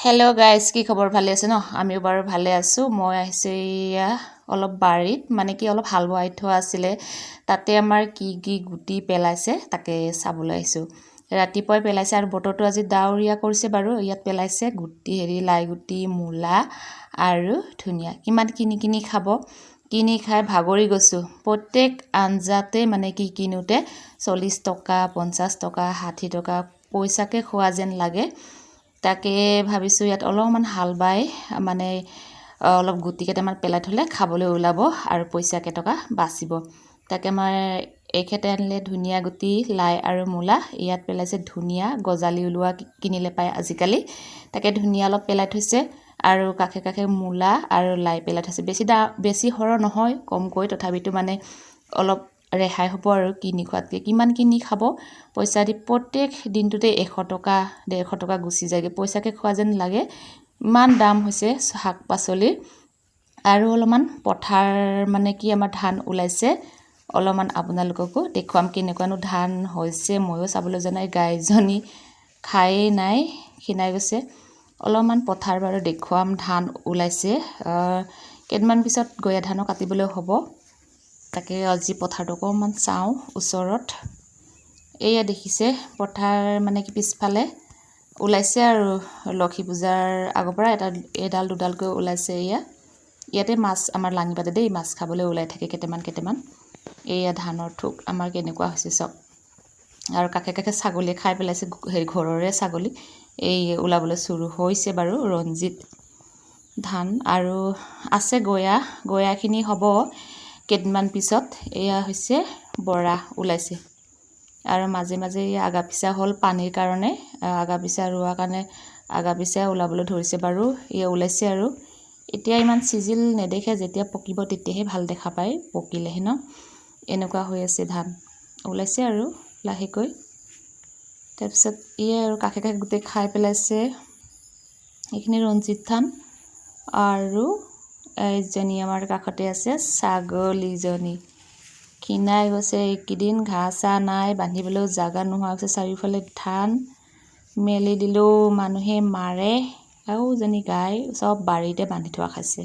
Hello' guys, কি খবৰ? ভালে আছে ন? আমিও বাৰু ভালে আছোঁ। মই আহিছোঁ এয়া অলপ বাৰীত, মানে কি অলপ হাল বোৱাই থোৱা আছিলে, তাতে আমাৰ কি কি গুটি পেলাইছে তাকে চাবলৈ আহিছোঁ। ৰাতিপুৱাই পেলাইছে আৰু বতৰটো আজি ডাৱৰীয়া কৰিছে বাৰু। ইয়াত পেলাইছে গুটি, লাই গুটি, মূলা আৰু ধনিয়া। কিমান কিনি কিনি খাব, কিনি খাই ভাগৰি গৈছোঁ। প্ৰত্যেক আঞ্জাতে মানে কি কিনোতে 40 টকা, 50 টকা, 60 টকা পইচাকে খোৱা যেন লাগে। তাকে ভাবিছোঁ ইয়াত অলপমান হাল বাই মানে অলপ গুটি কেইটামান পেলাই থ'লে খাবলৈ ওলাব আৰু পইচা কেইটকা বাচিব। তাকে মই এইখেতে আনিলে ধনিয়া গুটি, লাই আৰু মূলা। ইয়াত পেলাইছে ধনিয়া, গজালি ওলোৱা কিনিলে পায় আজিকালি। তাকে ধনিয়া অলপ পেলাই থৈছে আৰু কাষে কাষে মূলা আৰু লাই পেলাই থৈছে। বেছি সৰহ নহয়, কমকৈ, তথাপিতো মানে অলপ ৰেহাই হ'ব আৰু কিনি খোৱাতকৈ। কিমান কিনি খাব পইচা দি? প্ৰত্যেক দিনটোতে 100 টকা 150 টকা গুচি যায়গৈ, পইচাকে খোৱা যেন লাগে। ইমান দাম হৈছে শাক পাচলিৰ। আৰু অলপমান পথাৰ মানে কি আমাৰ ধান ওলাইছে, অলপমান আপোনালোককো দেখুৱাম কেনেকুৱানো ধান হৈছে। ময়ো চাবলৈ যোৱা নাই, গাইজনী খায়েই নাই, ক্ষীণাই গৈছে। অলপমান পথাৰ বাৰু দেখুৱাম, ধান ওলাইছে। কেইদিনমান পিছত গয়া ধানো কাটিবলৈ হ'ব। তাকে আজি পথাৰটো অকণমান চাওঁ ওচৰত। এয়া দেখিছে পথাৰ মানে কি পিছফালে ওলাইছে আৰু লক্ষী পূজাৰ আগৰ পৰা এডাল দুডালকৈ ওলাইছে। ইয়াতে মাছ আমাৰ লাঙি পাতে দেই, মাছ খাবলৈ ওলাই থাকে কেইটামান। এয়া ধানৰ থোক আমাৰ কেনেকুৱা হৈছে চাওক। আৰু কাষে কাষে ছাগলীয়ে খাই পেলাইছে, ঘৰৰে ছাগলী। এই ওলাবলৈ চুৰু হৈছে বাৰু ৰঞ্জিত ধান। আৰু আছে গয়াখিনি হ'ব কেইদিনমান পিছত। এয়া হৈছে বৰা ওলাইছে। আৰু মাজে মাজে আগা পিছা হ'ল পানীৰ কাৰণে, আগা পিছা ৰোৱাৰ কাৰণে আগা পিছা ওলাবলৈ ধৰিছে বাৰু। ওলাইছে আৰু এতিয়া ইমান চিজিল নেদেখে, যেতিয়া পকিব তেতিয়াহে ভাল দেখা পায়, পকিলেহে ন। এনেকুৱা হৈ আছে ধান, ওলাইছে আৰু লাহেকৈ। তাৰপিছত আৰু কাষে কাষে গোটেই খাই পেলাইছে। এইখিনি ৰঞ্জিত ধান। আৰু এইজনী আমাৰ কাষতে আছে ছাগলীজনী, ক্ষীণাই গৈছে এইকেইদিন। ঘাঁহ চাহ নাই, বান্ধিবলৈও জাগা নোহোৱা হৈছে। চাৰিওফালে ধান মেলি দিলেও মানুহে মাৰে, আৰু জনী গাই চব বাৰীতে বান্ধি থোৱা খাইছে।